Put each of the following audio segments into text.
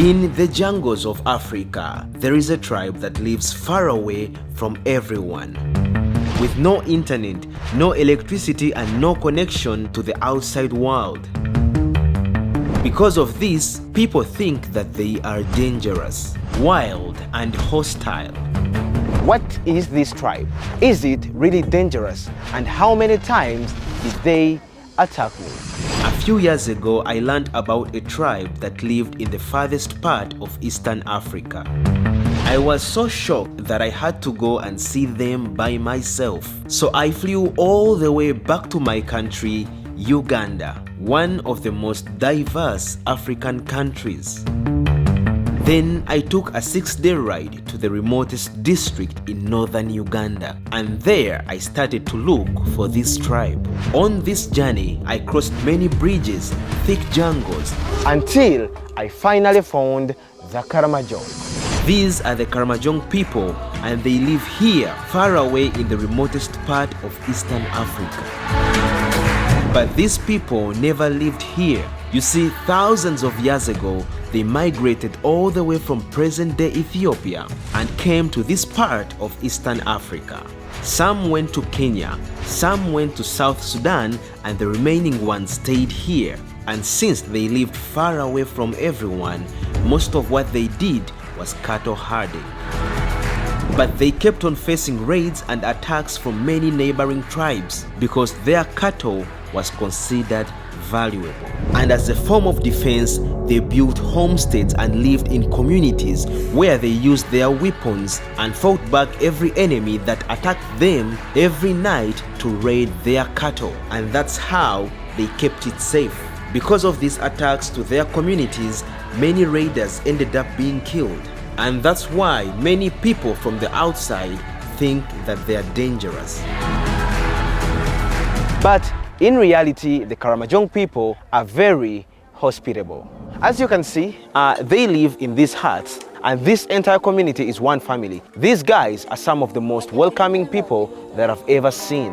In the jungles of Africa, there is a tribe that lives far away from everyone. With no internet, no electricity, and no connection to the outside world. Because of this, people think that they are dangerous, wild, and hostile. What is this tribe? Is it really dangerous? And how many times did they attack me? A few years ago, I learned about a tribe that lived in the farthest part of Eastern Africa. I was so shocked that I had to go and see them by myself. So I flew all the way back to my country, Uganda, one of the most diverse African countries. Then I took a 6-day ride to the remotest district in northern Uganda, and there I started to look for this tribe. On this journey, I crossed many bridges, thick jungles, until I finally found the Karamajong. These are the Karamajong people, and they live here, far away in the remotest part of Eastern Africa. But these people never lived here. You see, thousands of years ago, they migrated all the way from present-day Ethiopia and came to this part of Eastern Africa. Some went to Kenya, some went to South Sudan, and the remaining ones stayed here. And since they lived far away from everyone, most of what they did was cattle herding. But they kept on facing raids and attacks from many neighboring tribes because their cattle was considered valuable. And as a form of defense, they built homesteads and lived in communities where they used their weapons and fought back every enemy that attacked them every night to raid their cattle. And that's how they kept it safe. Because of these attacks to their communities, many raiders ended up being killed. And that's why many people from the outside think that they are dangerous. But in reality, the Karamajong people are very hospitable. As you can see, they live in these huts, and this entire community is one family. These guys are some of the most welcoming people that I've ever seen.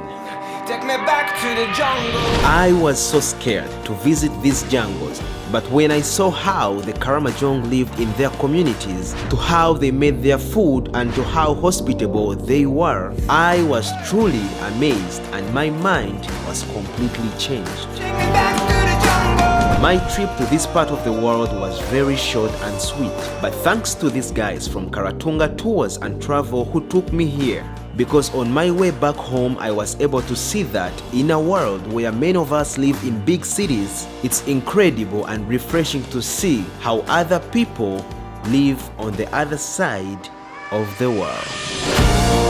Take me back to the jungle. I was so scared to visit these jungles, but when I saw how the Karamajong lived in their communities, to how they made their food, and to how hospitable they were, I was truly amazed, and my mind was completely changed. My trip to this part of the world was very short and sweet, but thanks to these guys from Kara-Tunga Tours and Travel who took me here. Because on my way back home, I was able to see that in a world where many of us live in big cities, it's incredible and refreshing to see how other people live on the other side of the world.